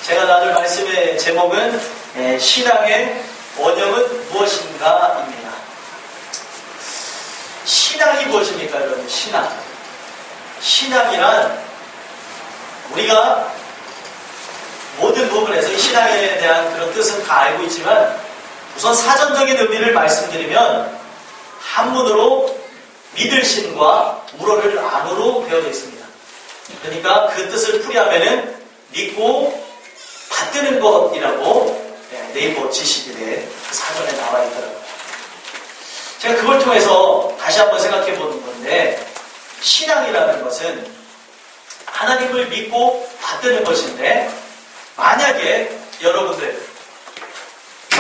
제가 나눌 말씀의 제목은 신앙의 원형은 무엇인가입니다. 신앙이 무엇입니까, 여러분? 신앙이란 우리가 모든 부분에서 이 신앙에 대한 그런 뜻은 다 알고 있지만 우선 사전적인 의미를 말씀드리면 한문으로 믿을 신과 우러를 안으로 배어져 있습니다. 그러니까 그 뜻을 풀이하면은 믿고 받드는 것이라고 네이버 지식인의 사전에 나와 있더라고요. 제가 그걸 통해서 다시 한번 생각해 보는 건데, 신앙이라는 것은 하나님을 믿고 받드는 것인데, 만약에 여러분들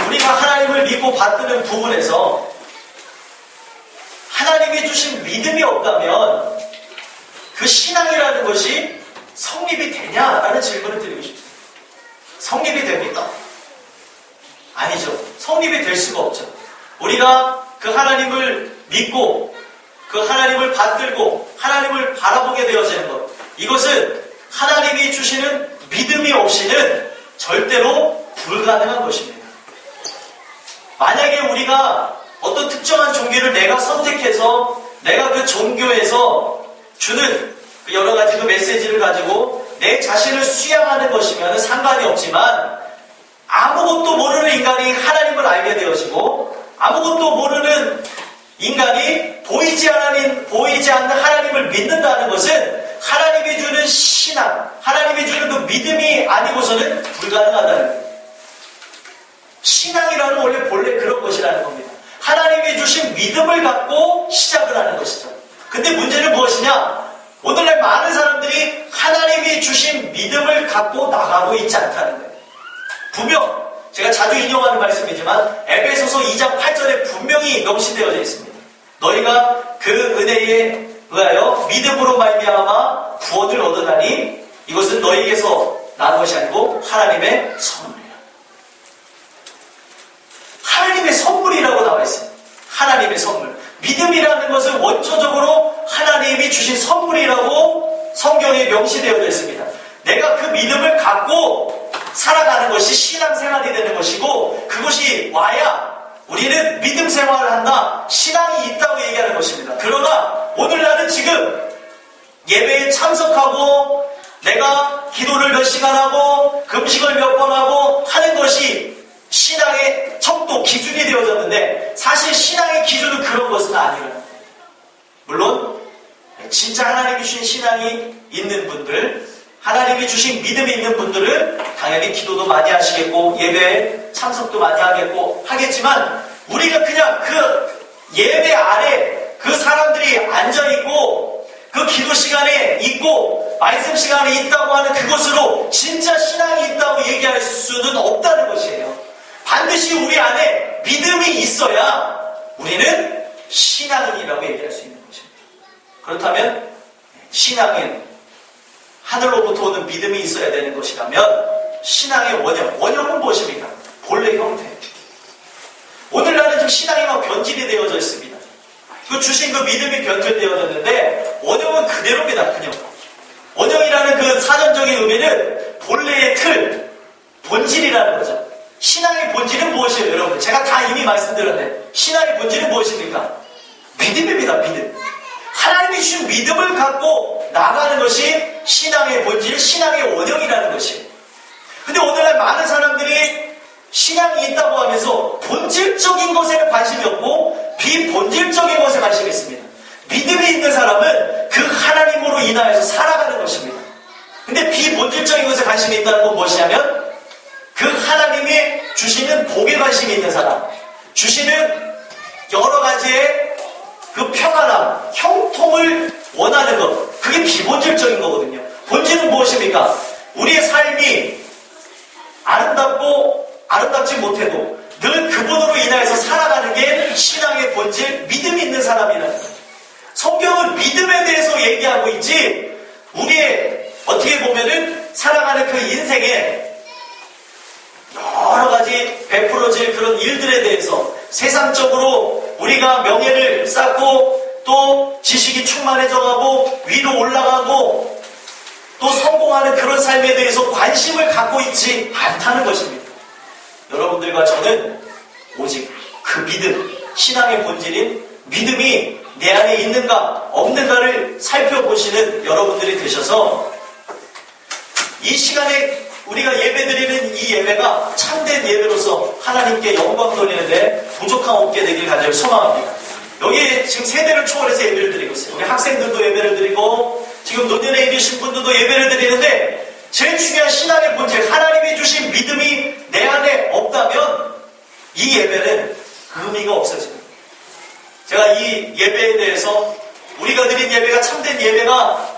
우리가 하나님을 믿고 받드는 부분에서 하나님이 주신 믿음이 없다면 그 신앙이라는 것이 성립이 되냐라는 질문을 드리고 싶습니다. 성립이 됩니까? 아니죠. 성립이 될 수가 없죠. 우리가 그 하나님을 믿고 그 하나님을 받들고 하나님을 바라보게 되어지는 것, 이것은 하나님이 주시는 믿음이 없이는 절대로 불가능한 것입니다. 만약에 우리가 어떤 특정한 종교를 내가 선택해서 내가 그 종교에서 주는 그 여러 가지 그 메시지를 가지고 내 자신을 수양하는 것이면 상관이 없지만, 아무것도 모르는 인간이 하나님을 알게 되어지고 아무것도 모르는 인간이 보이지 않는 하나님을 믿는다는 것은 하나님이 주는 신앙, 하나님이 주는 그 믿음이 아니고서는 불가능하다는 거예요. 신앙이라는 본래 그런 것이라는 겁니다. 하나님이 주신 믿음을 갖고 시작을 하는 것이죠. 근데 문제는 무엇이냐? 오늘날 많은 사람들이 하나님이 주신 믿음을 갖고 나가고 있지 않다는 거예요. 분명 제가 자주 인용하는 말씀이지만 에베소서 2장 8절에 분명히 명시되어져 있습니다. 너희가 그 은혜에 의하여 믿음으로 말미암아 구원을 얻으나니 이것은 너희에게서 난 것이 아니고 하나님의 선물이라. 하나님의 선물이라고 나와 있습니다. 하나님의 선물. 믿음이라는 것은 원초적으로 하나님이 주신 선물이라고 성경에 명시되어져 있습니다. 내가 그 믿음을 갖고 살아가는 것이 신앙생활이 되는 것이고, 그것이 와야 우리는 믿음 생활을 한다, 신앙이 있다고 얘기하는 것입니다. 그러나 오늘날은 지금 예배에 참석하고 내가 기도를 몇 시간 하고 금식을 몇 번 하고 하는 것이 신앙의 척도, 기준이 되어졌는데, 사실 신앙의 기준은 그런 것은 아니에요. 물론 진짜 하나님이 주신 신앙이 있는 분들, 하나님이 주신 믿음이 있는 분들은 당연히 기도도 많이 하시겠고 예배에 참석도 많이 하겠지만, 우리가 그냥 그 예배 아래 그 사람들이 앉아있고 그 기도 시간에 있고 말씀 시간에 있다고 하는 그것으로 진짜 신앙이 있다고 얘기할 수는 없다는 것이에요. 반드시 우리 안에 믿음이 있어야 우리는 신앙인이라고 얘기할 수 있는 것입니다. 그렇다면 신앙은 하늘로부터 오는 믿음이 있어야 되는 것이라면 신앙의 원형은 무엇입니까? 본래 형태. 오늘날은 좀 신앙이 막 변질이 되어져 있습니다. 그 주신 그 믿음이 변질되어졌는데 원형은 그대로입니다. 그냥 원형이라는 그 사전적인 의미는 본래의 틀, 본질이라는 거죠. 신앙의 본질은 무엇이에요, 여러분? 제가 다 이미 말씀드렸는데 신앙의 본질은 무엇입니까? 믿음입니다. 믿음. 하나님이 주신 믿음을 갖고 나가는 것이 신앙의 본질, 신앙의 원형이라는 것이에요. 근데 오늘날 많은 사람들이 신앙이 있다고 하면서 본질적인 것에는 관심이 없고 비본질적인 것에 관심이 있습니다. 믿음이 있는 사람은 그 하나님으로 인하여서 살아가는 것입니다. 근데 비본질적인 것에 관심이 있다는 건 무엇이냐면 그 하나님이 주시는 복에 관심이 있는 사람, 주시는 여러 가지의 그 평안함, 형통을 원하는 것, 그게 비본질적인 거거든요. 본질은 무엇입니까? 우리의 삶이 아름답지 못해도 늘 그분으로 인하여서 살아가는 게 신앙의 본질, 믿음이 있는 사람이라는 거예요. 성경은 믿음에 대해서 얘기하고 있지, 우리의 어떻게 보면은 살아가는 그 인생에 여러 가지 베풀어질 그런 일들에 대해서 세상적으로 우리가 명예를 쌓고 또 지식이 충만해져가고 위로 올라가고 또 성공하는 그런 삶에 대해서 관심을 있지 않다는 것입니다. 여러분들과 저는 오직 그 믿음, 신앙의 본질인 믿음이 내 안에 있는가 없는가를 살펴보시는 여러분들이 되셔서 이 시간에 우리가 예배드리는 이 예배가 참된 예배로서 하나님께 영광 돌리는데 부족함 없게 되길 간절히 소망합니다. 여기 지금 세대를 초월해서 예배를 드리고 있어요. 우리 학생들도 예배를 드리고 지금 노년에 이르신 분들도 예배를 드리는데 제일 중요한 신앙의 본질, 하나님이 주신 믿음이 내 안에 없다면 이 예배는 그 의미가 없어집니다. 제가 이 예배에 대해서 우리가 드린 예배가 참된 예배가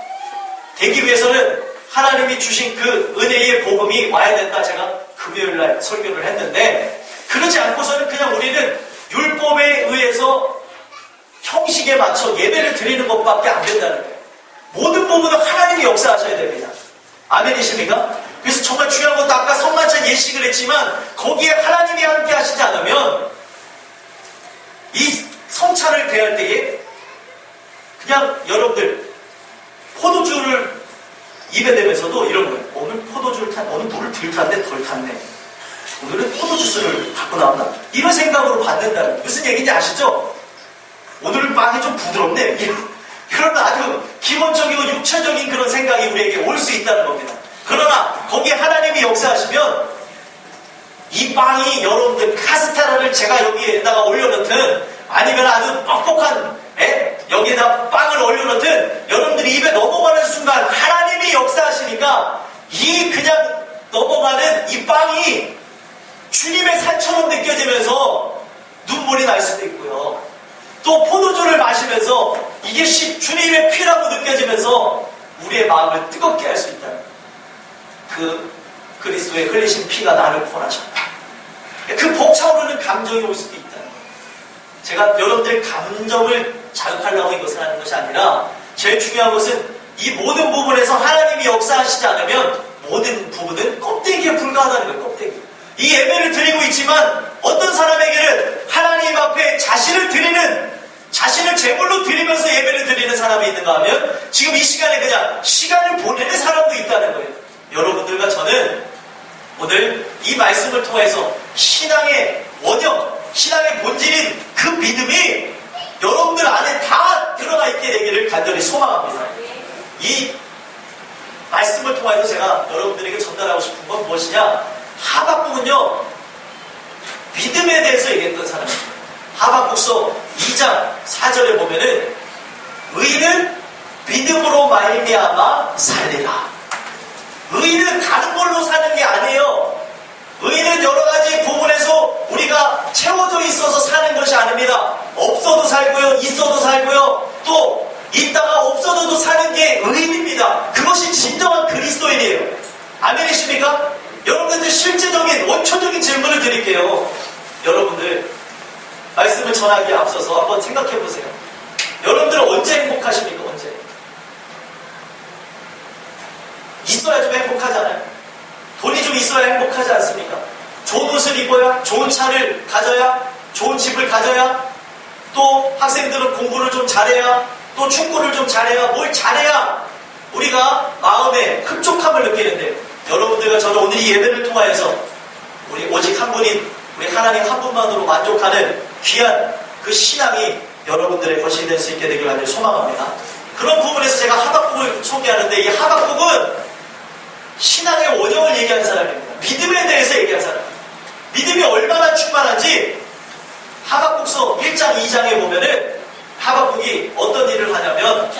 되기 위해서는 하나님이 주신 그 은혜의 복음이 와야 된다. 제가 금요일날 설교를 했는데 그러지 않고서는 그냥 우리는 율법에 의해서 형식에 맞춰 예배를 드리는 것밖에 안 된다는 거예요. 모든 부분은 하나님이 역사하셔야 됩니다. 아멘이십니까? 그래서 정말 중요한 것도 아까 성만찬 예식을 했지만 거기에 하나님이 함께 하시지 않으면 이 성찬을 대할 때에 그냥 여러분들 포도주를 입에 대면서도 이런 거예요. 오늘 포도주를 오늘 물을 덜 탔는데 덜 탔네. 오늘은 포도주스를 갖고 나온다. 이런 생각으로 받는다는 거예요. 무슨 얘기인지 아시죠? 오늘은 빵이 좀 부드럽네. 이런 아주 기본적이고 육체적인 그런 생각이 우리에게 올 수 있다는 겁니다. 그러나 거기에 하나님이 역사하시면 이 빵이 여러분들 카스테라를 제가 여기에다가 올려놓든 아니면 아주 뻑뻑한 여기에다 빵을 올려놓든 여러분들이 입에 넘어가는 순간 하나님이 역사하시니까 이 그냥 넘어가는 이 빵이 주님의 살처럼 느껴지면서 눈물이 날 수도 있고요. 또 포도주를 마시면서 이게 주님의 피라고 느껴지면서 우리의 마음을 뜨겁게 할 수 있다는 그 그리스도의 흘리신 피가 나를 구원하셨다. 그 벅차오르는 감정이 올 수도 있다는 거예요. 제가 여러분들의 감정을 자극하려고 이것을 하는 것이 아니라 제일 중요한 것은 이 모든 부분에서 하나님이 역사하시지 않으면 모든 부분은 껍데기에 불과하다는 거예요. 껍데기. 이 예배를 드리고 있지만 어떤 사람에게는 하나님 앞에 자신을 제물로 드리면서 예배를 드리는 사람이 있는가 하면 지금 이 시간에 그냥 시간을 보내는 사람도 있다는 거예요. 여러분들과 저는 오늘 이 말씀을 통해서 신앙의 원형, 신앙의 본질인 그 믿음이 여러분들 안에 다 들어가 있게 되기를 간절히 소망합니다. 이 말씀을 통해서 제가 여러분들에게 전달하고 싶은 건 무엇이냐? 하박국은요, 믿음에 대해서 얘기했던 사람입니다. 하박국서 2장 4절에 보면은 의인은 믿음으로 말미암아 살리라. 의인은 다른 걸로 사는 게 아니에요. 의인은 여러 가지 부분에서 우리가 채워져 있어서 사는 것이 아닙니다. 없어도 살고요, 있어도 살고요, 또 있다가 없어져도 사는 게 의인입니다. 그것이 진정한 그리스도인이에요. 아멘이십니까? 여러분들 실제적인 원초적인 질문을 드릴게요. 여러분들 말씀을 전하기에 앞서서 한번 생각해 보세요. 여러분들은 언제 행복하십니까? 언제? 있어야 좀 행복하잖아요. 돈이 좀 있어야 행복하지 않습니까? 좋은 옷을 입어야, 좋은 차를 가져야, 좋은 집을 가져야, 또 학생들은 공부를 좀 잘해야, 또 축구를 좀 잘해야, 뭘 잘해야 우리가 마음에 흡족함을 느끼는데 여러분들과 저는 오늘 이 예배를 통하여서 우리 오직 한 분인 우리 하나님 한 분만으로 만족하는 귀한 그 신앙이 여러분들의 것이 될 수 있게 되길 간절히 소망합니다. 그런 부분에서 제가 하박국을 소개하는데 이 하박국은 신앙의 원형을 얘기하는 사람입니다. 믿음에 대해서 얘기하는 사람. 믿음이 얼마나 충만한지 하박국서 1장 2장에 보면은 하박국이 어떤 일을 하냐면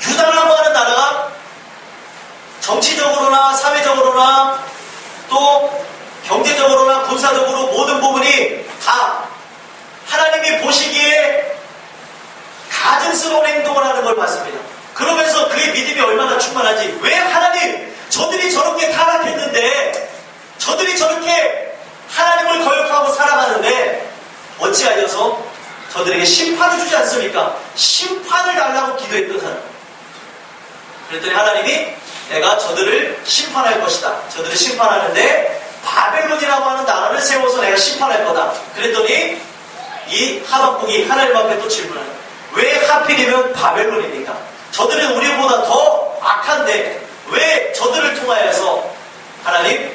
유다라고 하는 나라가 정치적으로나 사회적으로나 또 경제적으로나 군사적으로 모든 부분이 다 하나님이 보시기에 가증스러운 행동을 하는 걸 봤습니다. 그러면서 그의 믿음이 얼마나 충만한지, 왜 하나님 저들이 저렇게 타락했는데 저들이 저렇게 하나님을 거역하고 살아가는데 어찌하여서 저들에게 심판을 주지 않습니까? 심판을 달라고 기도했던 사람. 그랬더니 하나님이 내가 저들을 심판할 것이다. 저들을 심판하는데 바벨론이라고 하는 나라를 세워서 내가 심판할 거다. 그랬더니 이 하박국이 하나님 앞에 또 질문하는 거예요. 왜 하필이면 바벨론입니까? 저들은 우리보다 더 악한데 왜 저들을 통하여서 하나님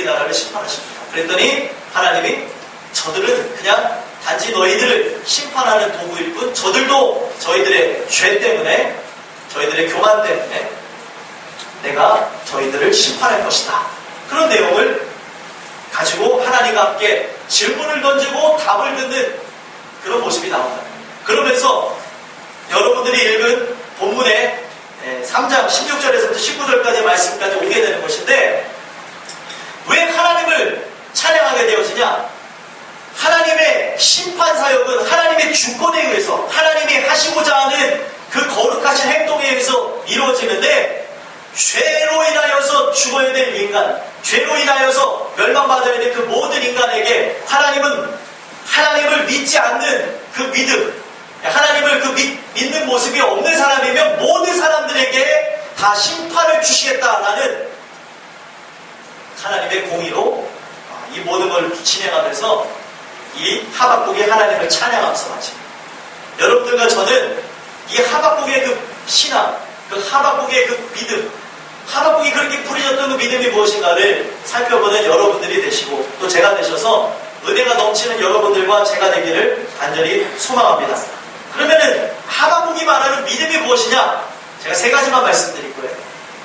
나라를 심판하십니다. 그랬더니 하나님이 저들은 그냥 단지 너희들을 심판하는 도구일 뿐 저들도 저희들의 죄 때문에 저희들의 교만 때문에 내가 저희들을 심판할 것이다. 그런 내용을 가지고 하나님과 함께 질문을 던지고 답을 듣는 그런 모습이 나온다. 그러면서 여러분들이 읽은 본문의 3장 16절에서부터 19절까지의 말씀까지 오게 되는 것인데 왜 하나님을 찬양하게 되어지냐? 하나님의 심판사역은 하나님의 주권에 의해서 하나님이 하시고자 하는 그 거룩하신 행동에 의해서 이루어지는데 죄로 인하여서 죽어야 될 인간, 죄로 인하여서 멸망받아야 될 그 모든 인간에게 하나님을 믿지 않는 그 믿음, 하나님을 믿는 모습이 없는 사람이면 모든 사람들에게 다 심판을 주시겠다라는 하나님의 공의로 이 모든 걸 진행하면서 이 하박국이 하나님을 찬양하면서 마칩니다. 여러분들과 저는 이 하박국의 그 신앙, 그 하박국의 그 믿음, 하박국이 그렇게 뿌리졌던 그 믿음이 무엇인가를 살펴보는 여러분들이 되시고 또 제가 되셔서 은혜가 넘치는 여러분들과 제가 되기를 간절히 소망합니다. 그러면은 하박국이 말하는 믿음이 무엇이냐? 제가 세 가지만 말씀드릴 거예요.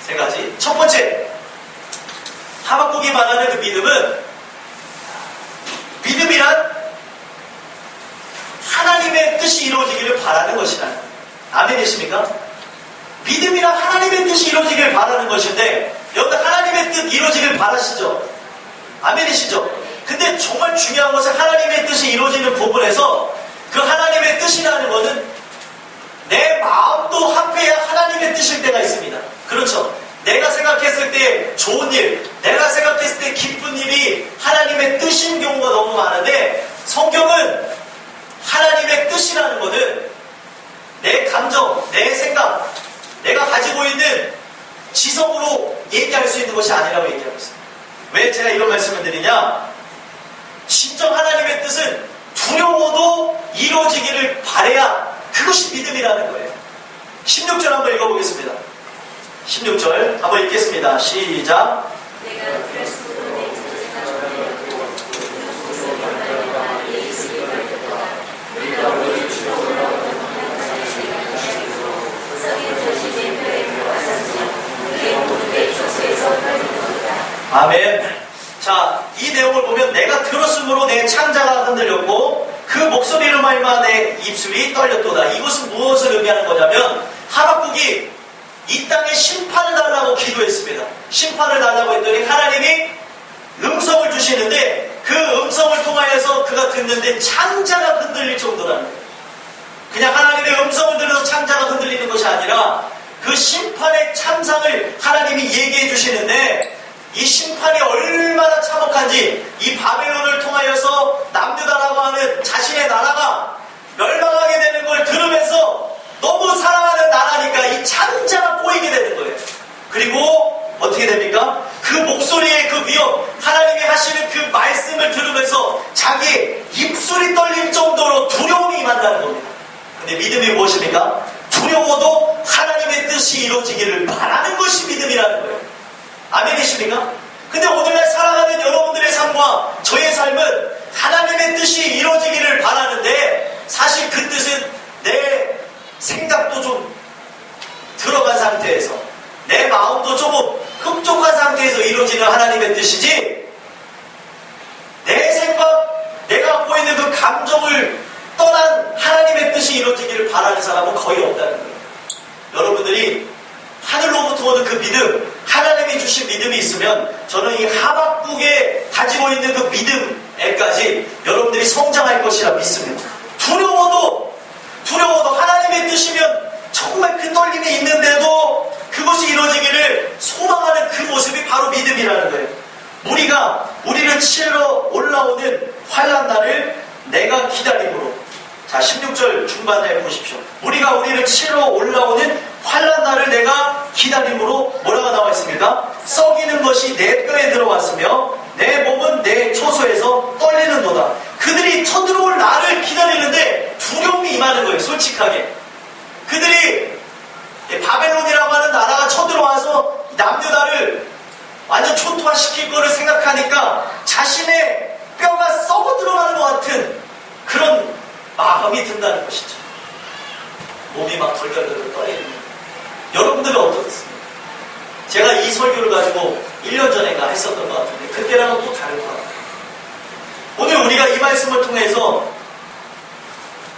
세 가지. 첫 번째, 하박국이 말하는 그 믿음이란 하나님의 뜻이 이루어지기를 바라는 것이라는. 아멘이십니까? 믿음이란 하나님의 뜻이 이루어지기를 바라는 것인데 여러분 하나님의 뜻 이루어지기를 바라시죠? 아멘이시죠? 근데 정말 중요한 것은 하나님의 뜻이 이루어지는 부분에서 그 하나님의 뜻이라는 것은 내 마음도 합해야 하나님의 뜻일 때가 있습니다. 그렇죠? 내가 생각했을 때 좋은 일, 내가 생각했을 때 기쁜 일이 하나님의 뜻인 경우가 너무 많은데 성경은 하나님의 뜻이라는 것은 내 감정, 내 생각, 내가 가지고 있는 지성으로 얘기할 수 있는 것이 아니라고 얘기하고 있습니다. 왜 제가 이런 말씀을 드리냐? 진정 하나님의 뜻은 두려워도 이루어지기를 바라야 그것이 믿음이라는 거예요. 16절 한번 읽어보겠습니다. 16절 한번 읽겠습니다. 시작. 내가 그리스도로 내 자체가 주되었고 그리스도로 말미암아 내 이슬이 걸렸도다. 우리가 우리 주로 올라오는 방향까지 내가 기다리고 썩인 젖이 내 뼈에 들어왔으며 내 무릎의 초소에서 떨리는도다. 아멘. 자, 이 내용을 보면 내가 들었으므로 내 창자가 흔들렸고 그 목소리로 말미암아 내 입술이 떨렸도다. 이것은 무엇을 의미하는 거냐면 하박국이 이 땅에 심판을 달라고 기도했습니다. 심판을 달라고 했더니 하나님이 음성을 주시는데 그 음성을 통하여서 그가 듣는데 창자가 흔들릴 정도라는 거예요. 그냥 하나님의 음성을 들어서 창자가 흔들리는 것이 아니라 그 심판의 참상을 하나님이 얘기해 주시는데 이 심판이 얼마나 참혹한지 이 바벨론을 통하여서 남유다라고 하는 자신의 나라가 멸망하게 되는 걸 들으면서 너무 사랑하는 나라니까 이 창자가 보이게 되는 거예요. 그리고 어떻게 됩니까? 그 목소리의 그 위험, 하나님이 하시는 그 말씀을 들으면서 자기 입술이 떨릴 정도로 두려움이 임한다는 겁니다. 근데 믿음이 무엇입니까? 두려워도 하나님의 뜻이 이루어지기를 바라는 것이 믿음이라는 거예요. 아멘이십니까? 근데 오늘날 살아가는 여러분들의 삶과 저의 삶은 하나님의 뜻이 이루어지기를 바라는데 사실 그 뜻은 내 생각도 좀 들어간 상태에서 내 마음도 조금 흡족한 상태에서 이루어지는 하나님의 뜻이지 내 생각, 내가 갖고 있는 그 감정을 떠난 하나님의 뜻이 이루어지기를 바라는 사람은 거의 없다는 거예요. 여러분들이 하늘로부터 오는 그 믿음, 하나님이 주신 믿음이 있으면 저는 이 하박국에 가지고 있는 그 믿음에까지 여러분들이 성장할 것이라 믿습니다. 두려워도 하나님의 뜻이면 정말 그 떨림이 있는데도 그것이 이루어지기를 소망하는 그 모습이 바로 믿음이라는 거예요. 우리를 치러 올라오는 환난날을 내가 기다림으로. 자, 16절 중반에 보십시오. 우리를 치러 올라오는 환난날을 내가 기다림으로 뭐라고 나와 있습니까? 썩이는 것이 내 뼈에 들어왔으며 내 몸은 내 초소에서 떨리는도다. 그들이 쳐들어올 나를 기다리는데 두려움이 임하는 거예요. 솔직하게. 그들이 바벨론이라고 하는 나라가 쳐들어와서 남유다를 완전 초토화시킬 거를 생각하니까 자신의 뼈가 썩어 들어가는 것 같은 그런 마음이 든다는 것이죠. 몸이 막 덜덜덜 떨리는. 여러분들은 어떻습니까? 제가 이 설교를 가지고 1년 전인가 했었던 것 같은데 그때랑은 또 다른 것 같아요. 오늘 우리가 이 말씀을 통해서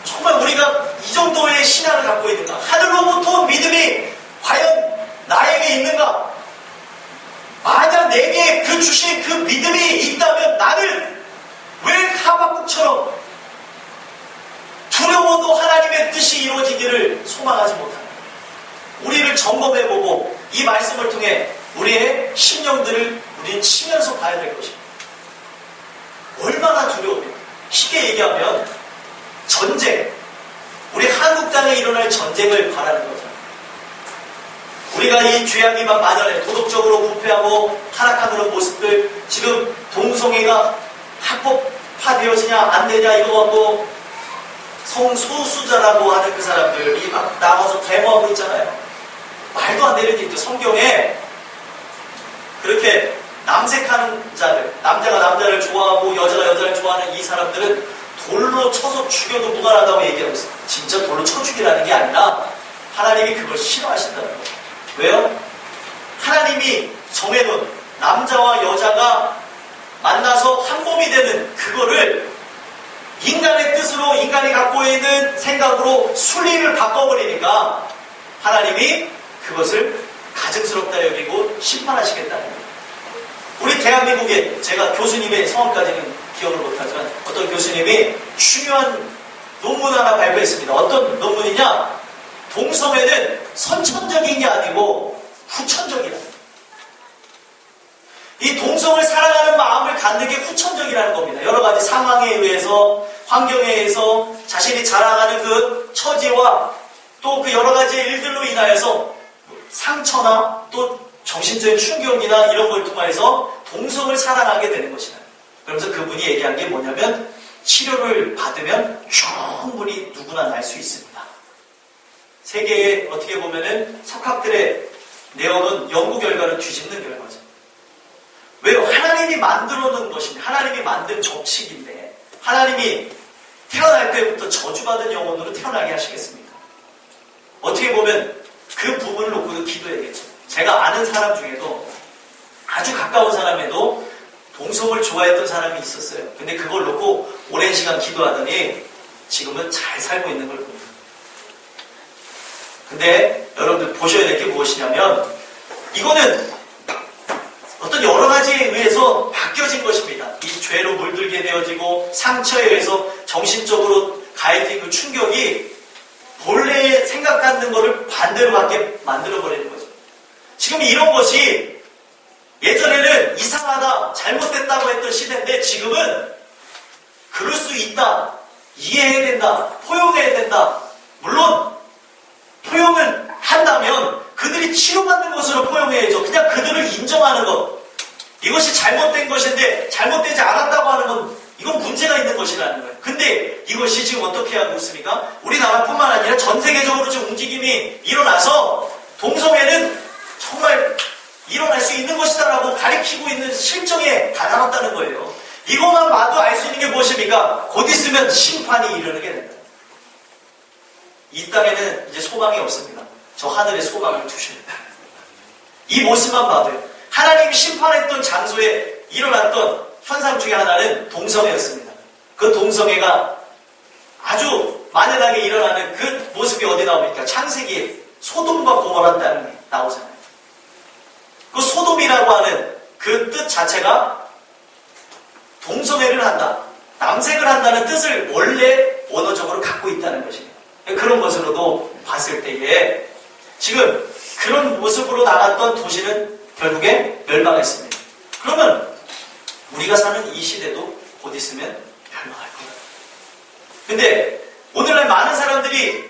정말 우리가 이 정도의 신앙을 갖고 있는가? 하늘로부터 온 믿음이 과연 나에게 있는가? 만약 내게 그 주신 그 믿음이 있다면 나는 왜 하박국처럼 두려워도 하나님의 뜻이 이루어지기를 소망하지 못하는가? 우리를 점검해보고 이 말씀을 통해 우리의 심령들을 우리는 치면서 봐야 될 것입니다. 얼마나 두려워요. 쉽게 얘기하면 전쟁, 우리 한국 땅에 일어날 전쟁을 바라는 거죠. 우리가 이 죄악이 막 만연해 도덕적으로 부패하고 타락한 그런 모습들, 지금 동성애가 합법화되어지냐 안 되냐 이거 갖고 성소수자라고 하는 그 사람들이 막 나가서 데모하고 있잖아요. 말도 안 되는 일이죠. 성경에 그렇게 남색하는 자들, 남자가 남자를 좋아하고 여자가 여자를 좋아하는 이 사람들은 돌로 쳐서 죽여도 무관하다고 얘기하고 있어요. 진짜 돌로 쳐 죽이라는 게 아니라 하나님이 그걸 싫어하신다는 거예요. 왜요? 하나님이 정해놓은 남자와 여자가 만나서 한 몸이 되는 그거를 인간의 뜻으로 인간이 갖고 있는 생각으로 순리를 바꿔버리니까 하나님이 그것을 가증스럽다 여기고 심판하시겠다는 거예요. 우리 대한민국에 제가 교수님의 성함까지는 기억을 못하지만 어떤 교수님이 중요한 논문 하나 발표했습니다. 어떤 논문이냐? 동성애는 선천적인 게 아니고 후천적이다. 이 동성을 사랑하는 마음을 갖는 게 후천적이라는 겁니다. 여러 가지 상황에 의해서, 환경에 의해서 자신이 자라가는 그 처지와 또 그 여러 가지 일들로 인하여서 상처나 또 정신적인 충격이나 이런 걸 통해서 동성을 사랑하게 되는 것이다. 그러면서 그분이 얘기한 게 뭐냐면 치료를 받으면 충분히 누구나 날 수 있습니다. 세계에 어떻게 보면은 석학들의 내어놓은 연구 결과를 뒤집는 결과죠. 왜요? 하나님이 만들어 놓은 것입니다. 하나님이 만든 법칙인데 하나님이 태어날 때부터 저주받은 영혼으로 태어나게 하시겠습니까? 어떻게 보면 그 부분을 놓고도 기도해야겠죠. 제가 아는 사람 중에도 아주 가까운 사람에도 동성을 좋아했던 사람이 있었어요. 근데 그걸 놓고 오랜 시간 기도하더니 지금은 잘 살고 있는 걸 봅니다. 근데 여러분들 보셔야 될 게 무엇이냐면 이거는 어떤 여러 가지에 의해서 바뀌어진 것입니다. 이 죄로 물들게 되어지고 상처에 의해서 정신적으로 가해진 그 충격이 본래 생각 같는 거를 반대로 갖게 만들어버리는 거죠. 지금 이런 것이 예전에는 이상하다, 잘못됐다고 했던 시대인데 지금은 그럴 수 있다, 이해해야 된다, 포용해야 된다. 물론 포용을 한다면 그들이 치료받는 것으로 포용해야죠. 그냥 그들을 인정하는 것. 이것이 잘못된 것인데 잘못되지 않았다고 하는 건 이건 문제가 있는 것이라는 거예요. 근데 이것이 지금 어떻게 하고 있습니까? 우리나라뿐만 아니라 전 세계적으로 지금 움직임이 일어나서 동성애는 정말 일어날 수 있는 것이다라고 가리키고 있는 실정에 다다랐다는 거예요. 이것만 봐도 알 수 있는 게 무엇입니까? 곧 있으면 심판이 이르게 된다. 이 땅에는 이제 소망이 없습니다. 저 하늘에 소망을 두셔야 돼요. 이 모습만 봐도요. 하나님이 심판했던 장소에 일어났던 현상 중에 하나는 동성애였습니다. 그 동성애가 아주 만연하게 일어나는 그 모습이 어디 나옵니까? 창세기에 소돔과 고모라 땅에 나오잖아요. 그 소돔이라고 하는 그 뜻 자체가 동성애를 한다, 남색을 한다는 뜻을 원래 원어적으로 갖고 있다는 것입니다. 그런 것으로도 봤을 때에 지금 그런 모습으로 나갔던 도시는 결국에 멸망했습니다. 그러면 우리가 사는 이 시대도 곧 있으면 멸망할 거예요. 근데 오늘날 많은 사람들이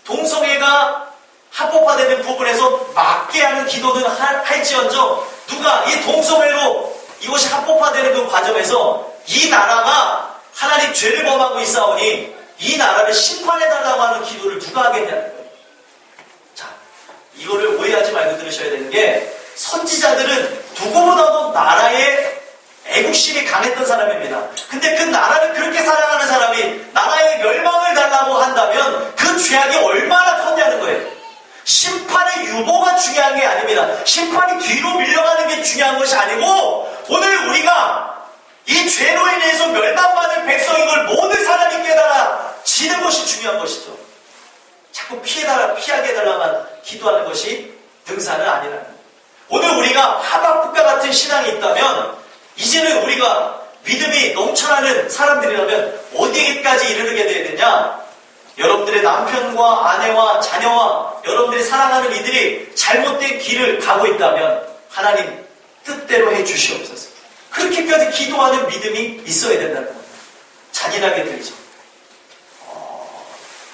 동성애가 합법화되는 부분에서 막게 하는 기도는 할지언정 누가 이 동성애로 이것이 합법화되는 그 과정에서 이 나라가 하나님 죄를 범하고 있사오니 이 나라를 심판해달라고 하는 기도를 누가 하겠냐는 거예요. 자, 이거를 오해하지 말고 들으셔야 되는 게 선지자들은 누구보다도 나라의 애국심이 강했던 사람입니다. 근데 그 나라를 그렇게 사랑하는 사람이 나라의 멸망을 달라고 한다면 그 죄악이 얼마나 컸냐는 거예요. 심판의 유보가 중요한 게 아닙니다. 심판이 뒤로 밀려가는 게 중요한 것이 아니고 오늘 우리가 이 죄로 인해서 멸망받을 백성인 걸 모든 사람이 깨달아 지는 것이 중요한 것이죠. 자꾸 피하게 해달라만 기도하는 것이 등산은 아니라는 거예요. 오늘 우리가 하박국과 같은 신앙이 있다면 이제는 우리가 믿음이 넘쳐나는 사람들이라면 어디까지 이르게 되어야 되냐? 여러분들의 남편과 아내와 자녀와 여러분들이 사랑하는 이들이 잘못된 길을 가고 있다면 하나님 뜻대로 해 주시옵소서. 그렇게까지 기도하는 믿음이 있어야 된다는 겁니다. 잔인하게 들리죠.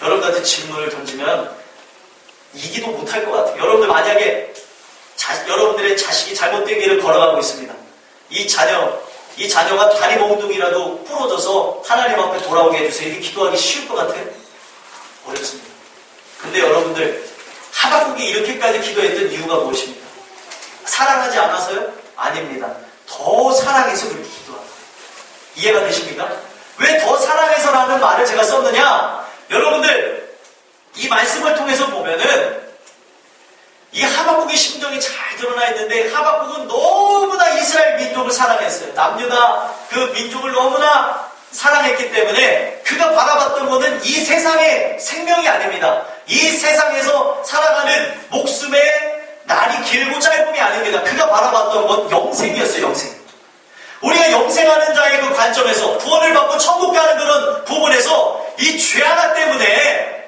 여러분들한테 질문을 던지면 이기도 못할 것 같아요. 여러분들 만약에 여러분들의 자식이 잘못된 길을 걸어가고 있습니다. 이 자녀가 다리 몽둥이라도 부러져서 하나님 앞에 돌아오게 해주세요. 이게 기도하기 쉬울 것 같아요? 어렵습니다. 근데 여러분들 하박국이 이렇게까지 기도했던 이유가 무엇입니까? 사랑하지 않아서요? 아닙니다. 더 사랑해서 그렇게 기도합니다. 이해가 되십니까? 왜 더 사랑해서라는 말을 제가 썼느냐? 여러분들 이 말씀을 통해서 보면은 이 하박국의 심정이 잘 드러나 있는데 하박국은 너무나 이스라엘 민족을 사랑했어요. 남유다 그 민족을 너무나 사랑했기 때문에 그가 바라봤던 것은 이 세상의 생명이 아닙니다. 이 세상에서 살아가는 목숨의 날이 길고 짧음이 아닙니다. 그가 바라봤던 건 영생이었어요. 영생. 우리가 영생하는 자의 그 관점에서 구원을 받고 천국 가는 그런 부분에서 이 죄 하나 때문에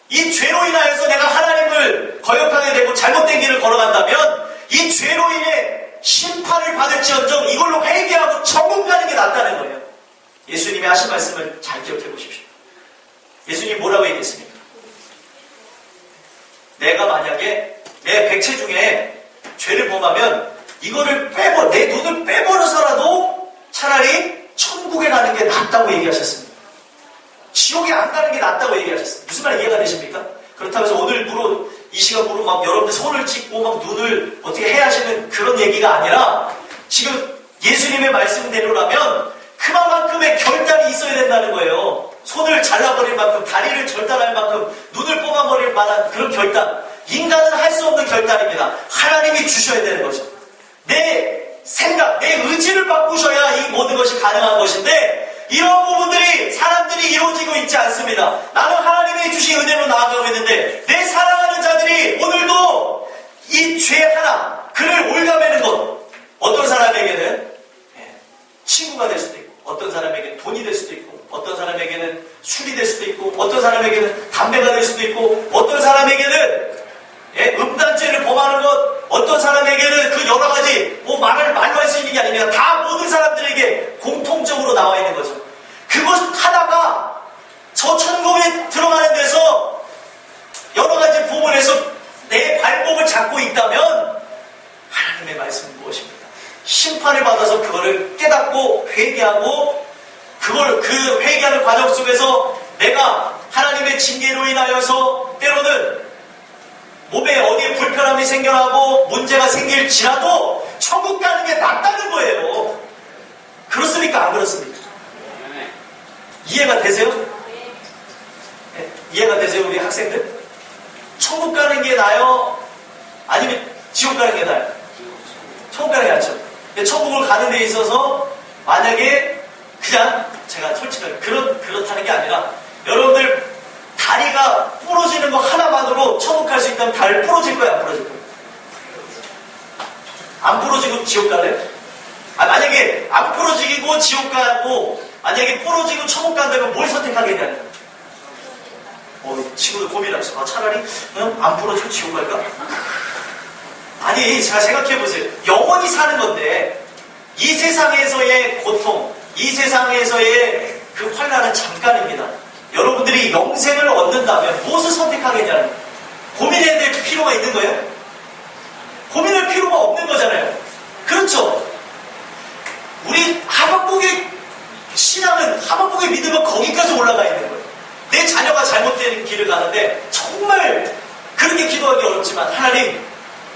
이 죄로 인하여서 내가 하나님을 거역하게 되고 잘못된 길을 걸어간다면 이 죄로 인해 심판을 받을지언정 이걸로 회개하고 천국 가는 게 낫다는 거예요. 예수님이 하신 말씀을 잘 기억해 보십시오. 예수님이 뭐라고 얘기했습니까? 내가 만약에 내 백체 중에 죄를 범하면 이거를 내 눈을 빼버려서라도 차라리 천국에 가는 게 낫다고 얘기하셨습니다. 지옥에 안 가는 게 낫다고 얘기하셨어요. 무슨 말 이해가 되십니까? 그렇다고 해서 오늘부로 이 시간부로 막 여러분들 손을 찢고 막 눈을 어떻게 해야 하시는 그런 얘기가 아니라 지금 예수님의 말씀대로라면 그만큼의 결단이 있어야 된다는 거예요. 손을 잘라버릴 만큼, 다리를 절단할 만큼, 눈을 뽑아버릴 만한 그런 결단. 인간은 할 수 없는 결단입니다. 하나님이 주셔야 되는 거죠. 내 생각, 내 의지를 바꾸셔야 이 모든 것이 가능한 것인데 이런 부분들이 사람들이 이루어지고 있지 않습니다. 나는 하나님이 주신 은혜로 나아가고 있는데 내 사랑하는 자들이 오늘도 이 죄 하나, 그를 올가매는 것. 어떤 사람에게는 친구가 될 수도 있고 어떤 사람에게는 돈이 될 수도 있고 어떤 사람에게는 술이 될 수도 있고 어떤 사람에게는 담배가 될 수도 있고 어떤 사람에게는 음란죄를 범하는 것, 어떤 사람에게는 그 여러 가지 말로 할 수 있는 게 아닙니다. 다 모든 사람들에게 공통적으로 나와 있는 거죠. 그것 하다가 저 천국에 들어가는 데서 여러 가지 부분에서 내 발목을 잡고 있다면 하나님의 말씀은 무엇입니까? 심판을 받아서 그거를 깨닫고 회개하고 그 회개하는 과정 속에서 내가 하나님의 징계로 인하여서 때로는 몸에 어디에 불편함이 생겨나고 문제가 생길지라도 천국 가는 게 낫다는 거예요. 그렇습니까? 안 그렇습니까? 이해가 되세요? 네? 이해가 되세요? 우리 학생들? 천국 가는 게 나아요? 아니면 지옥 가는 게 나아요? 천국 가는 게 낫죠. 천국을 가는 데 있어서 만약에 그냥 제가 솔직하게 그렇다는 게 아니라 여러분들 다리가 부러지는 거 하나만으로 천국 갈 수 있다면 다리 부러질 거야, 안 부러질 거야? 안 부러지고 지옥 갈래? 만약에 안 부러지고 지옥 가고 만약에 부러지고 천국 간다면 뭘 선택하겠냐? 친구들 고민하면서 차라리 그냥 안 부러지고 지옥 갈까? 아니, 잘 생각해보세요. 영원히 사는 건데 이 세상에서의 고통, 이 세상에서의 그 환난은 잠깐입니다. 여러분들이 영생을 얻는다면 무엇을 선택하겠냐는 거예요. 고민해야 될 필요가 있는 거예요? 고민할 필요가 없는 거잖아요. 그렇죠? 우리 하박국의 신앙은, 하박국의 믿음은 거기까지 올라가 있는 거예요. 내 자녀가 잘못된 길을 가는데 정말 그렇게 기도하기 어렵지만 하나님,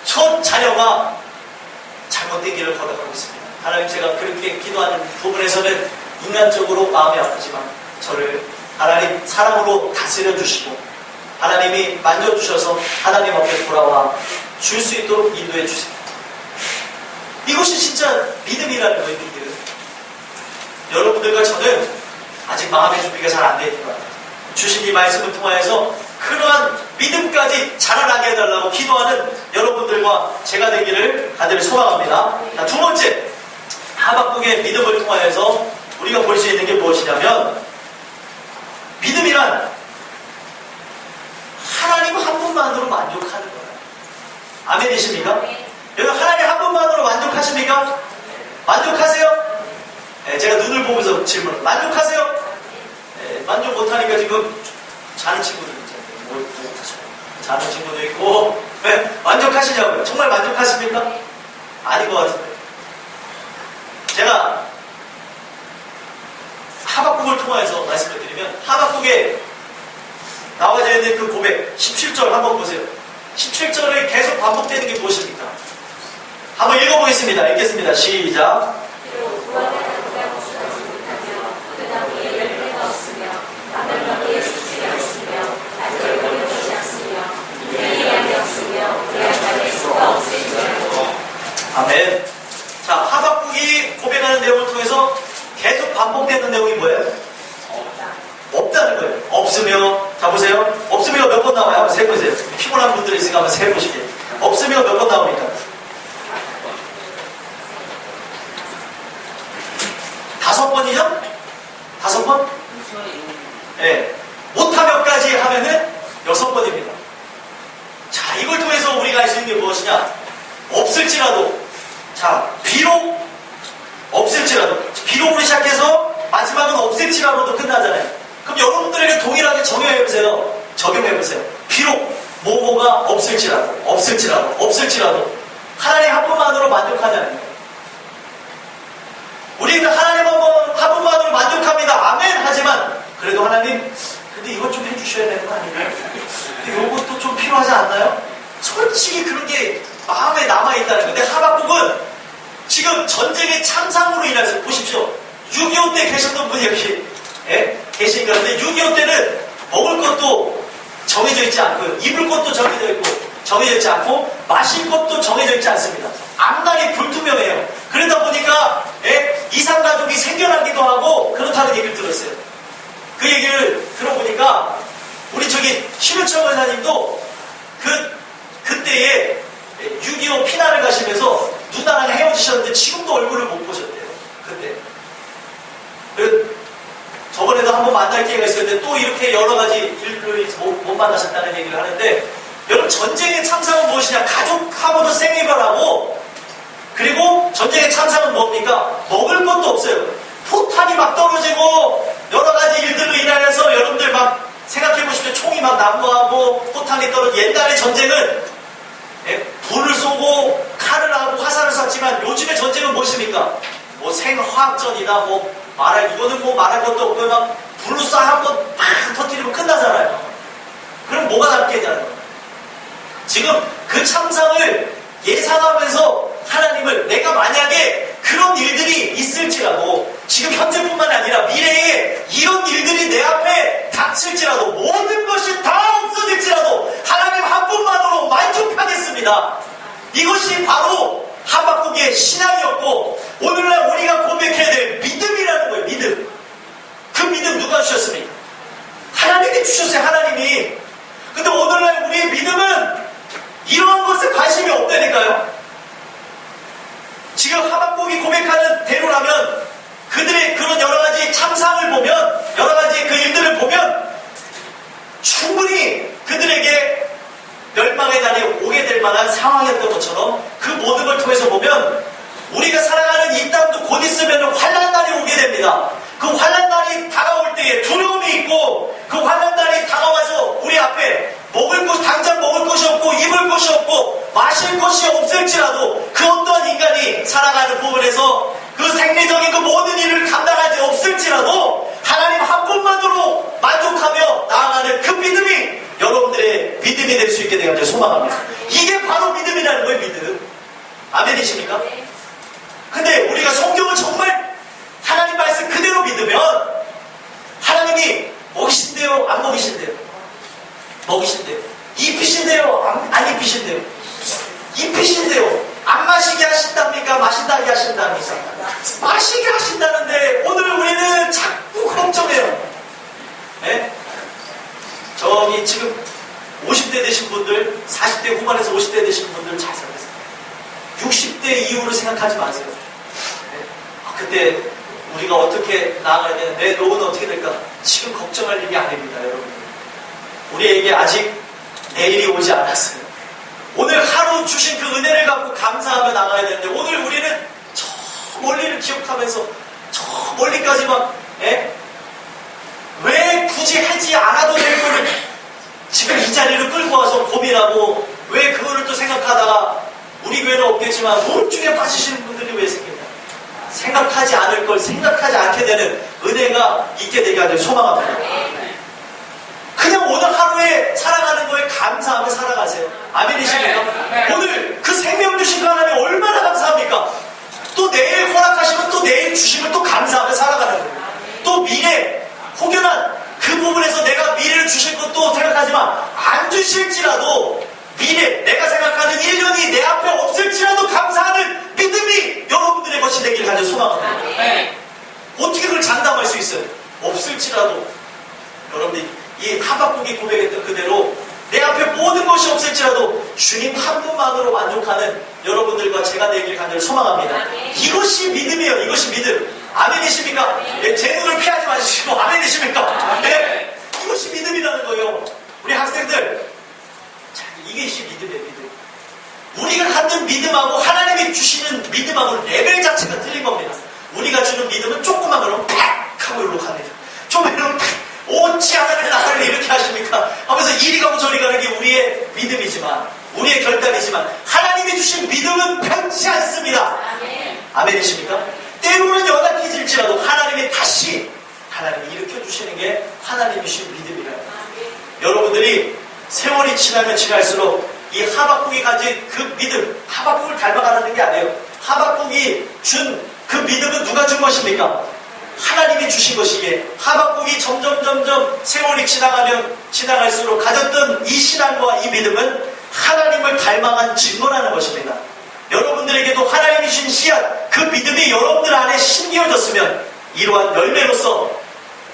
저 자녀가 잘못된 길을 걸어가고 있습니다. 하나님, 제가 그렇게 기도하는 부분에서는 인간적으로 마음이 아프지만 저를 하나님 사랑으로 다스려 주시고 하나님이 만져주셔서 하나님 앞에 돌아와 줄 수 있도록 인도해 주세요. 이것이 진짜 믿음이라는 거예요. 믿음. 여러분들과 저는 아직 마음의 준비가 잘 안 되어 있는 것 같아요. 주신 이 말씀을 통하여서 그러한 믿음까지 자라나게 해달라고 기도하는 여러분들과 제가 되기를 간절히 소망합니다. 자, 두 번째, 하박국의 믿음을 통하여서 우리가 볼 수 있는 게 무엇이냐면, 믿음이란 하나님 한 분만으로 만족하는 거예요. 아멘이십니까? 여러분, 하나님 한 분만으로 만족하십니까? 만족하세요? 네, 제가 눈을 보면서 질문, 만족하세요? 네, 만족 못하니까 지금 자는 친구들 있잖아요. 자는 친구도 있고. 네, 만족하시냐고요? 정말 만족하십니까? 아닌 것 같은데. 제가 하박국을 통해서 말씀을 드리면, 하박국에 나와져 있는 그 고백 17절 한번 보세요. 17절에 계속 반복되는 게 무엇입니까? 한번 읽어보겠습니다. 읽겠습니다. 시작. 아멘. 자, 하박국이 고백하는 내용을 통해서 계속 반복되는 내용이 뭐예요? 없다는 거예요. 없으며, 자 보세요. 없으며 몇 번 나와요? 한번 세보세요. 피곤한 분들이 있으니까 한번 세보시게. 없으며 몇 번 나옵니까? 5번이죠? 5번? 네. 못하며까지 하면은 6번입니다. 자, 이걸 통해서 우리가 알 수 있는 게 무엇이냐? 없을지라도, 자, 비록 없을지라도, 비록으로 시작해서 마지막은 없을지라도도 끝나잖아요. 그럼 여러분들에게 동일하게 적용해보세요. 적용해보세요. 비록 뭐뭐가 없을지라도 하나님 한 분만으로 만족하냐는 거예요. 우리는 하나님 한 분만으로 만족합니다. 아멘. 하지만 그래도 하나님, 근데 이것 좀 해주셔야 되는 거 아니에요? 근데 이것도 좀 필요하지 않나요? 솔직히 그런 게 마음에 남아있다는 거예요. 근데 하박국은 지금 전쟁의 참상으로 인해서 보십시오. 6.25 때 계셨던 분이 여기 계시니까. 근데 6.25 때는 먹을 것도 정해져 있지 않고요. 입을 것도 정해져 있지 않고 마실 것도 정해져 있지 않습니다. 앞날이 불투명해요. 그러다 보니까 이산가족이 생겨나기도 하고 그렇다는 얘기를 들었어요. 그 얘기를 들어보니까 우리 저기 신우철 권사님도 그때에 6.25 피난을 가시면서 누나랑 헤어지셨는데 지금도 얼굴을 못 보셨대요. 그때. 저번에도 한번 만날 기회가 있었는데 또 이렇게 여러 가지 일들로 못 만나셨다는 얘기를 하는데, 여러분, 전쟁의 참상은 무엇이냐? 가족하고도 생이별하고, 그리고 전쟁의 참상은 뭡니까? 먹을 것도 없어요. 포탄이 막 떨어지고 여러 가지 일들로 인하여서 여러분들 막 생각해보십시오. 총이 막 난무하고 포탄이 떨어지고. 옛날의 전쟁은 불을 쏘고 칼을 하고 화살을 쐈지만 요즘의 전쟁은 무엇입니까? 뭐 생화학전이다, 이거는 말할 것도 없고 막 불로 쏴 한번 팍 터뜨리면 끝나잖아요. 그럼 뭐가 남겠냐는 거예요. 지금 그 참상을 예상하면서 하나님을, 내가 만약에 그런 일들이 있을지라도, 지금 현재뿐만 아니라 미래에 이런 일들이 내 앞에 닥칠지라도, 모든 것이 다 없어질지라도 하나님 한 분만으로 만족하겠습니다. 이것이 바로 하박국의 신앙이었고, 오늘날 우리가 고백해야 될 믿음이라는 거예요. 믿음. 그 믿음 누가 주셨습니까? 하나님이 주셨어요. 하나님이. 근데 오늘날 우리의 믿음은 이러한 것에 관심이 없다니까요. 지금 하박국이 고백하는 대로라면, 그들의 그런 여러 가지 참상을 보면, 여러 가지 그 일들을 보면 충분히 그들에게 멸망의 날이 오게 될 만한 상황이었던 것처럼, 그 모든 걸 통해서 보면 우리가 살아가는 이 땅도 곧 있으면 환난 날이 오게 됩니다. 그 환난 날이 다가올 때에 두려움이 있고, 그 환난 날이 다가와서 우리 앞에 당장 먹을 것이 없고 입을 것이 없고 마실 것이 없을지라도, 그 어떠한 인간이 살아가는 부분에서 그 생리적인 그 모든 일을 감당하지 없을지라도 하나님 한 분만으로 만족하며 나아가는 그 믿음이 여러분들의 믿음이 될 수 있게 되기를 소망합니다. 이게 바로 믿음이라는 거예요. 믿음. 아멘이십니까? 근데 우리가 성경을 정말 하나님 말씀 그대로 믿으면 하나님이 먹이신대요? 안 먹이신대요? 먹이신대요. 입히신대요? 안 입히신대요? 입히신대요. 안 마시게 하신답니까? 마신다게 하신답니까? 마시게 하신다는데 오늘 우리는 자꾸 걱정해요. 네? 저기 지금 50대 되신 분들, 40대 후반에서 50대 되신 분들 잘 생각하세요. 60대 이후로 생각하지 마세요. 네? 그때 우리가 어떻게 나아가야 되나, 내 노후는 어떻게 될까? 지금 걱정할 일이 아닙니다, 여러분. 우리에게 아직 내일이 오지 않았어요. 오늘 하루 주신 그 은혜를 갖고 감사하며 나가야 되는데, 오늘 우리는 저 멀리를 기억하면서 저 멀리까지 막, 왜 굳이 하지 않아도 될 거를 지금 이 자리를 끌고 와서 고민하고, 왜 그거를 또 생각하다가 우리 교회는 없겠지만 우울증에 빠지시는 분들이 왜 생깁니까? 생각하지 않을 걸 생각하지 않게 되는 은혜가 있게 되게 하길 소망합니다. 그냥 오늘 하루에 살아가는 거에 감사하며 살아가세요. 아멘이십니까? 오늘 그 생명 주신 그 하나님 얼마나 감사합니까? 또 내일 허락하시면 또 내일 주시면 또 감사하며 살아가는 거예요. 또 미래 혹여나 그 부분에서 내가 미래를 주실 것도 생각하지만 안 주실지라도 미래 내가 생각하는 1년이 내 앞에 없을지라도 감사하는 믿음이 여러분들의 것이 되길 간절히 소망합니다. 어떻게 그걸 장담할 수 있어요? 없을지라도 여러분들이 이 하박국이 고백했던 그대로 내 앞에 모든 것이 없을지라도 주님 한 분만으로 만족하는 여러분들과 제가 되길 간절히 소망합니다. 이것이 믿음이에요. 이것이 믿음. 아멘이십니까? 네, 제 눈을 피하지 마시고 아멘이십니까? 네, 이것이 믿음이라는 거예요. 우리 학생들, 자, 이것이 믿음이에요. 믿음. 우리가 갖는 믿음하고 하나님이 주시는 믿음하고 레벨 자체가 틀린 겁니다. 우리가 주는 믿음은 조그만 거로 팍 하고 이리로 갑니다. 좀 이러면 오지 하나님 나를 이렇게 하십니까? 하면서 이리 가고 저리 가는 게 우리의 믿음이지만, 우리의 결단이지만, 하나님이 주신 믿음은 변치 않습니다. 아멘이십니까? 때로는 연약해질지라도 하나님이 다시 하나님이 일으켜 주시는 게 하나님이 주신 믿음이라요. 여러분들이 세월이 지나면 지날수록 이 하박국이 가진 그 믿음, 하박국을 닮아가는 게 아니에요. 하박국이 준 그 믿음은 누가 준 것입니까? 하나님이 주신 것이기에 하박국이 점점 세월이 지나갈수록 가졌던 이 신앙과 이 믿음은 하나님을 닮아간 증거라는 것입니다. 여러분들에게도 하나님이 주신 씨앗, 그 믿음이 여러분들 안에 심겨졌으면 이러한 열매로서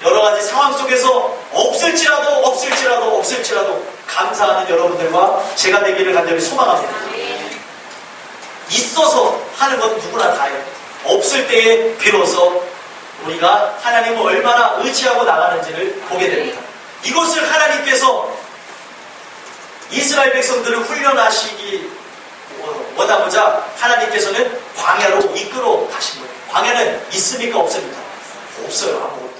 여러가지 상황 속에서 없을지라도 감사하는 여러분들과 제가 되기를 간절히 소망합니다. 있어서 하는 건 누구나 다해요. 없을 때에 비로소 우리가 하나님을 얼마나 의지하고 나가는지를 보게 됩니다. 이것을 하나님께서 이스라엘 백성들을 훈련하시기 원하고자 하나님께서는 광야로 이끌어 가신 거예요. 광야는 있습니까? 없습니까? 없어요. 아무것도.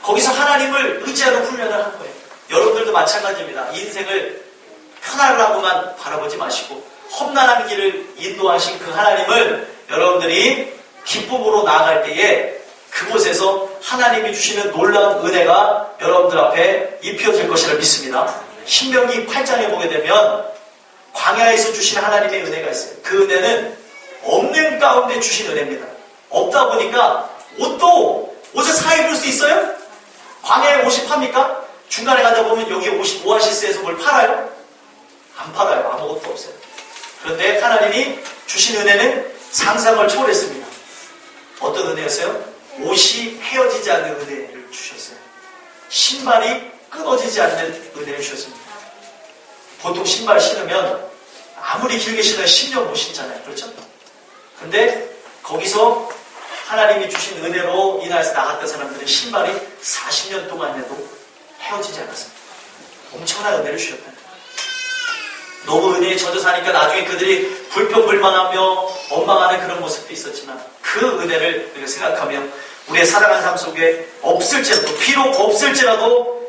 거기서 하나님을 의지하는 훈련을 한 거예요. 여러분들도 마찬가지입니다. 인생을 편하라고만 바라보지 마시고 험난한 길을 인도하신 그 하나님을 여러분들이 기쁨으로 나아갈 때에 그곳에서 하나님이 주시는 놀라운 은혜가 여러분들 앞에 입혀질 것이라 믿습니다. 신명기 8장에 보게 되면 광야에서 주신 하나님의 은혜가 있어요. 그 은혜는 없는 가운데 주신 은혜입니다. 없다 보니까 옷을 사 입을 수 있어요? 광야에 옷이 팝니까? 중간에 가다 보면 여기 오아시스에서 뭘 팔아요? 안 팔아요. 아무것도 없어요. 그런데 하나님이 주신 은혜는 상상을 초월했습니다. 어떤 은혜였어요? 옷이 헤어지지 않는 은혜를 주셨어요. 신발이 끊어지지 않는 은혜를 주셨습니다. 보통 신발 신으면 아무리 길게 신어도 10년 못 신잖아요. 그렇죠? 근데 거기서 하나님이 주신 은혜로 인하여서 나갔던 사람들은 신발이 40년 동안에도 헤어지지 않았습니다. 엄청난 은혜를 주셨다. 너무 은혜에 젖어 사니까 나중에 그들이 불평불만하며 원망하는 그런 모습도 있었지만 그 은혜를 우리가 생각하며 우리의 살아가는 삶 속에 없을지라도, 비록 없을지라도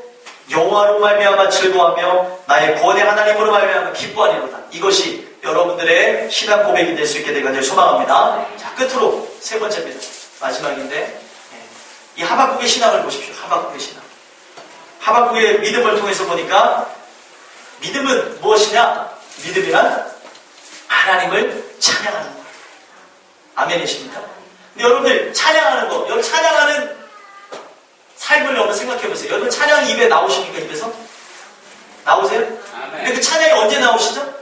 여호와로 말미암아 즐거워하며 나의 구원의 하나님으로 말미암아 기뻐하리로다. 이것이 여러분들의 신앙 고백이 될 수 있게 되기를 소망합니다. 자, 끝으로 세 번째입니다. 마지막인데 이 하박국의 신앙을 보십시오. 하박국의 신앙. 하박국의 믿음을 통해서 보니까 믿음은 무엇이냐? 믿음이란 하나님을 찬양하는 거예요. 아멘이십니까? 근데 여러분들 찬양하는 거, 여러분 찬양하는 삶을 한번 생각해보세요. 여러분 찬양이 입에 나오십니까? 입에서? 나오세요? 근데 그 찬양이 언제 나오시죠?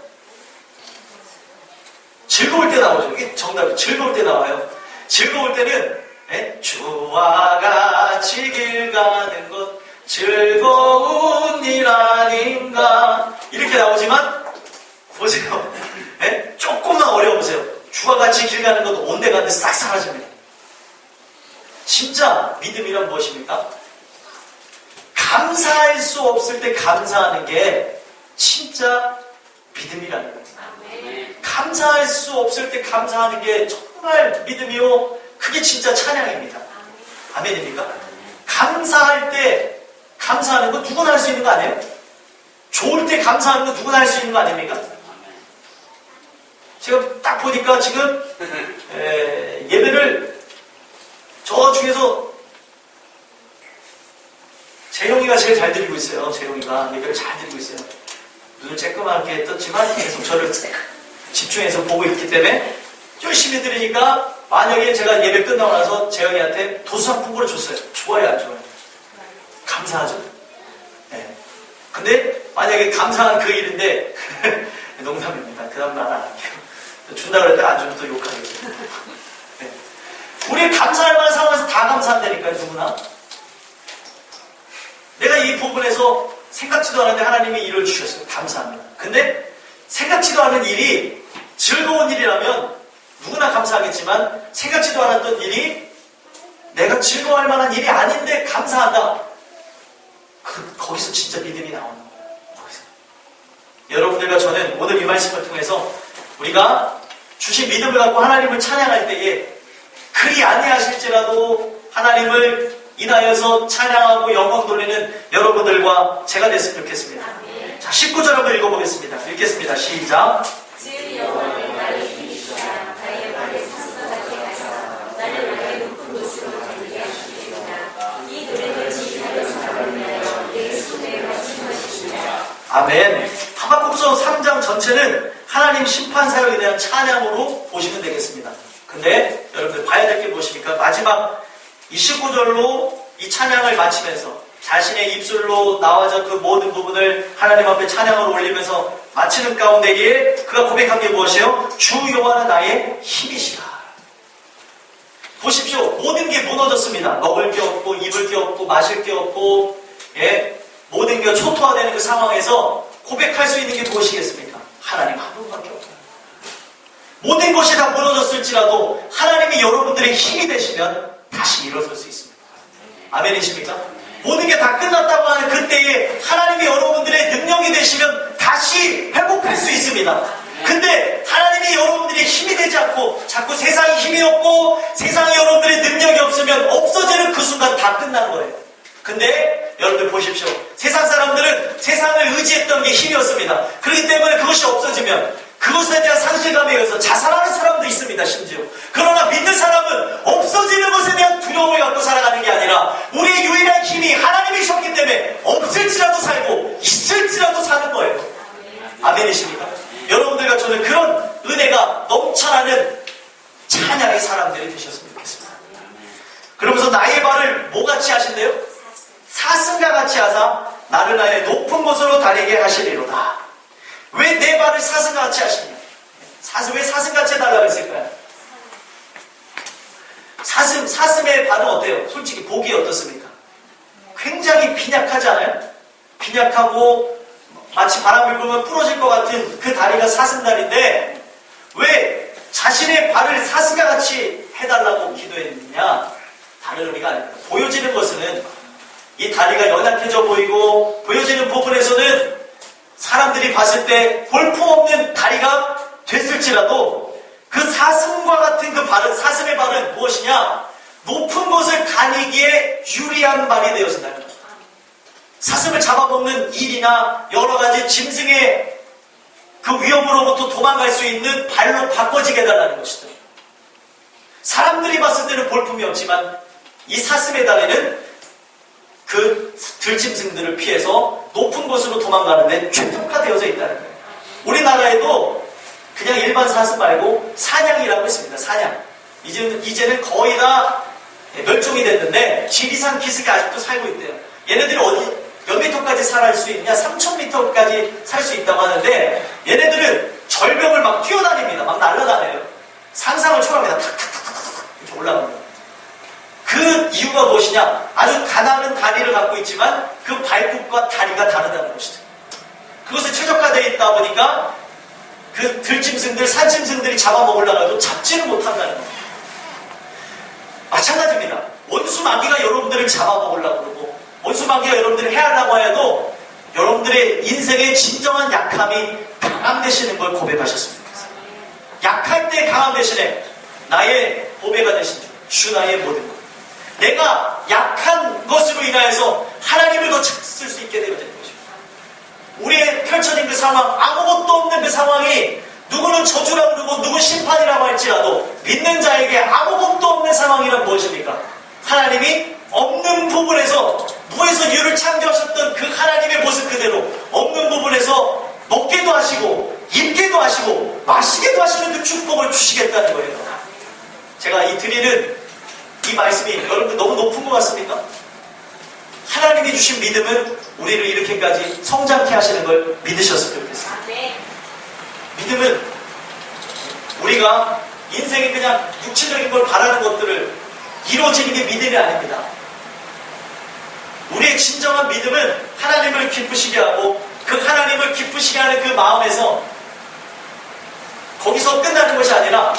즐거울 때 나오죠. 이게 정답이 즐거울 때 나와요. 즐거울 때는 주와 같이 길 가는 것 즐거운 일 아닌가 이렇게 나오지만 보세요. 조금만 어려워보세요. 주와 같이 길 가는 것도 온데간데 싹 사라집니다. 진짜 믿음이란 무엇입니까? 감사할 수 없을 때 감사하는 게 진짜 믿음이라는 거예요. 감사할 수 없을 때 감사하는 게 정말 믿음이요. 그게 진짜 찬양입니다. 아멘입니까? 감사할 때 감사하는 거 누구나 할 수 있는 거 아니에요? 좋을 때 감사하는 거 누구나 할 수 있는 거 아닙니까? 제가 딱 보니까 지금 예배를 저 중에서 재용이가 제일 잘 드리고 있어요. 재용이가 예배를 잘 드리고 있어요. 눈을 쬐끄맣게 떴지만 계속 저를 집중해서 보고 있기 때문에 열심히 드리니까 만약에 제가 예배 끝나고 나서 재영이한테 도수상품권을 줬어요. 좋아요, 안 좋아요? 감사하죠? 네. 근데 만약에 감사한 그 일인데 농담입니다. 그 다음 나는 안 할게요. 준다 그랬다가 안 주면 또 욕하겠죠. 네. 우리 감사할 만한 상황에서 다 감사한다니까요, 누구나. 내가 이 부분에서 생각지도 않았는데 하나님이 일을 주셨어요. 감사합니다. 근데 생각지도 않은 일이 즐거운 일이라면 누구나 감사하겠지만 생각지도 않았던 일이 내가 즐거워할 만한 일이 아닌데 감사한다. 거기서 진짜 믿음이 나오는 거예요. 거기서. 여러분들과 저는 오늘 이 말씀을 통해서 우리가 주신 믿음을 갖고 하나님을 찬양할 때에 그리 아니하실지라도 하나님을 인하여서 찬양하고 영광 돌리는 여러분들과 제가 됐으면 좋겠습니다. 자, 19절 한번 읽어보겠습니다. 읽겠습니다. 시작. 주 여호와는 나의 힘이시라. 나의 발을 산과 같게 하사 나를 나의 높은 곳으로 달리게 하시리로다. 이 노래를 지휘하는 사람을 위하여 내 손에 바친 것이시라. 아멘. 하박국서 3장 전체는 하나님 심판 사역에 대한 찬양으로 보시면 되겠습니다. 근데 여러분들 봐야 될 게 무엇입니까? 마지막 29절로 이 찬양을 마치면서 자신의 입술로 나와서 그 모든 부분을 하나님 앞에 찬양으로 올리면서 마치는 가운데에 그가 고백한 게 무엇이에요? 주 여호와는 나의 힘이시라. 보십시오. 모든 게 무너졌습니다. 먹을 게 없고 입을 게 없고 마실 게 없고 모든 게 초토화되는 그 상황에서 고백할 수 있는 게 무엇이겠습니까? 하나님 한 분밖에 없어요. 모든 것이 다 무너졌을지라도 하나님이 여러분들의 힘이 되시면 다시 일어설 수 있습니다. 아멘이십니까? 모든 게 다 끝났다고 하는 그때에 하나님이 여러분들의 능력이 되시면 다시 회복할 수 있습니다. 근데 하나님이 여러분들의 힘이 되지 않고 자꾸 세상이 힘이 없고 세상이 여러분들의 능력이 없으면 없어지는 그 순간 다 끝난 거예요. 근데 여러분들 보십시오. 세상 사람들은 세상을 의지했던 게 힘이었습니다. 그렇기 때문에 그것이 없어지면 그것에 대한 상실감에 의해서 자살하는 사람도 있습니다. 심지어. 그러나 믿는 사람은 없어지는 것에 대한 두려움을 갖고 살아가는 게 아니라 우리의 유일한 힘이 하나님이셨기 때문에 없을지라도 살고 있을지라도 사는 거예요. 아멘이십니까? 여러분들과 저는 그런 은혜가 넘쳐나는 찬양의 사람들이 되셨으면 좋겠습니다. 그러면서 나의 발을 뭐같이 하신대요? 사슴과 같이 하사 나를 나의 높은 곳으로 다니게 하시리로다. 왜 내 발을 사슴같이 하시냐? 왜 사슴같이 해달라고 했을까요? 사슴의 발은 어때요? 솔직히 보기 어떻습니까? 굉장히 빈약하지 않아요? 빈약하고 마치 바람을 불면 부러질 것 같은 그 다리가 사슴다리인데 왜 자신의 발을 사슴과 같이 해달라고 기도했느냐? 다른 의미가 아닙니다. 보여지는 것은 이 다리가 연약해져 보이고 보여지는 부분에서는 사람들이 봤을 때 볼품없는 다리가 됐을지라도 그 사슴과 같은 그 발은, 사슴의 발은 무엇이냐? 높은 곳을 다니기에 유리한 발이 되어진다는 거죠. 사슴을 잡아먹는 일이나 여러 가지 짐승의 그 위험으로부터 도망갈 수 있는 발로 바꿔지게 해달라는 것이죠. 사람들이 봤을 때는 볼품이 없지만 이 사슴의 다리는 그 들짐승들을 피해서 높은 곳으로 도망가는 데 최적화되어져 있다는 거예요. 우리나라에도 그냥 일반 사슴 말고 사냥이라고 있습니다. 사냥. 이제는 거의 다 멸종이 됐는데 지리산 키스가 아직도 살고 있대요. 얘네들이 몇 미터까지 살할 수 있냐? 3,000미터까지 살 수 있다고 하는데 얘네들은 절벽을 막 뛰어다닙니다. 막 날아다녀요. 상상을 초월합니다. 탁탁탁탁 이렇게 올라갑니다. 그 이유가 무엇이냐? 아주 가난한 다리를 갖고 있지만 그 발끝과 다리가 다르다는 것이죠. 그것에 최적화되어 있다 보니까 그 들짐승들, 산짐승들이 잡아먹으려고 잡지는 못한다는 겁니다. 마찬가지입니다. 원수마귀가 여러분들을 잡아먹으려고 그러고 원수마귀가 여러분들을 해하려고 해도 여러분들의 인생의 진정한 약함이 강함 되시는 걸 고백하셨습니다. 약할 때 강함 대신에 나의 보배가 되신 주 나의 모든 것. 내가 약한 것으로 인하여서 하나님을 더 찾을 수 있게 되어지는 것입니다. 우리의 펼쳐진 그 상황, 아무것도 없는 그 상황이 누구는 저주라고 그러고 누구는 심판이라고 할지라도 믿는 자에게 아무것도 없는 상황이란 무엇입니까? 하나님이 없는 부분에서 무에서 유를 창조하셨던 그 하나님의 모습 그대로 없는 부분에서 먹게도 하시고 입게도 하시고 마시게도 하시는 그 축복을 주시겠다는 거예요. 제가 이 드리는 이 말씀이 여러분들 너무 높은 것 같습니까? 하나님이 주신 믿음은 우리를 이렇게까지 성장케 하시는 걸 믿으셨으면 좋겠습니다. 믿음은 우리가 인생에 그냥 육체적인 걸 바라는 것들을 이루어지는 게 믿음이 아닙니다. 우리의 진정한 믿음은 하나님을 기쁘시게 하고 그 하나님을 기쁘시게 하는 그 마음에서 거기서 끝나는 것이 아니라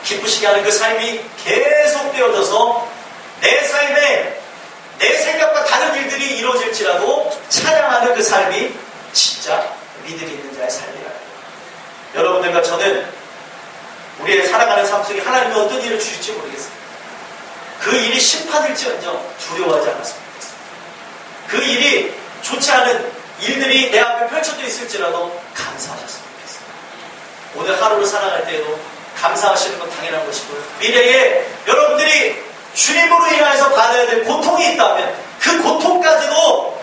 기쁘시게 하는 그 삶이 계속 되어져서 내 삶에 내 생각과 다른 일들이 이루어질지라도 찬양하는 그 삶이 진짜 믿음이 있는 자의 삶이라. 여러분들과 저는 우리의 살아가는 삶 속에 하나님이 어떤 일을 주실지 모르겠습니다. 그 일이 심판일지언정 두려워하지 않았습니다. 그 일이 좋지 않은 일들이 내 앞에 펼쳐져 있을지라도 감사하셨으면 좋겠습니다. 오늘 하루를 살아갈 때에도 감사하시는 건 당연한 것이고요. 미래에 여러분들이 주님으로 인하여서 받아야 될 고통이 있다면 그 고통까지도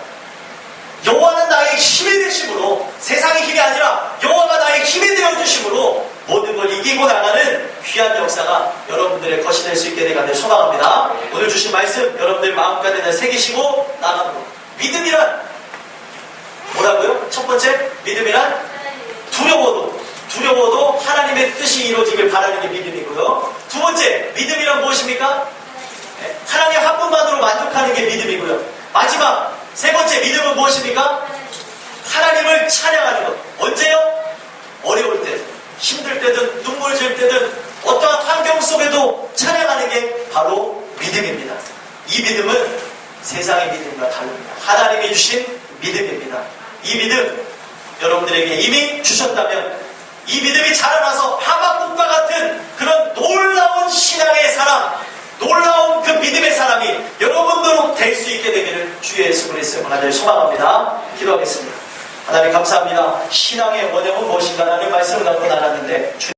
여호와는 나의 힘이 되심으로 세상의 힘이 아니라 여호와가 나의 힘이 되어주심으로 모든 걸 이기고 나가는 귀한 역사가 여러분들의 것이 될 수 있게 되기를 소망합니다. 오늘 주신 말씀 여러분들 마음가짐에 새기시고 나가고 믿음이란 뭐라고요? 첫 번째 믿음이란 두려워도 하나님의 뜻이 이루어지길 바라는 게 믿음이고요. 두 번째 믿음이란 무엇입니까? 하나님 한 분만으로 만족하는 게 믿음이고요. 마지막 세 번째 믿음은 무엇입니까? 하나님을 찬양하는 것. 언제요? 어려울 때, 힘들 때든 눈물 질 때든 어떠한 환경 속에도 찬양하는 게 바로 믿음입니다. 이 믿음은 세상의 믿음과 다릅니다. 하나님이 주신 믿음입니다. 이 믿음 여러분들에게 이미 주셨다면 이 믿음이 자라나서 하박국과 같은 그런 놀라운 신앙의 사람, 놀라운 그 믿음의 사람이 여러분들로 될 수 있게 되기를 주 예수 그리스도의 하나님을 소망합니다. 기도하겠습니다. 하나님 감사합니다. 신앙의 원형은 무엇인가 라는 말씀을 갖고 나갔는데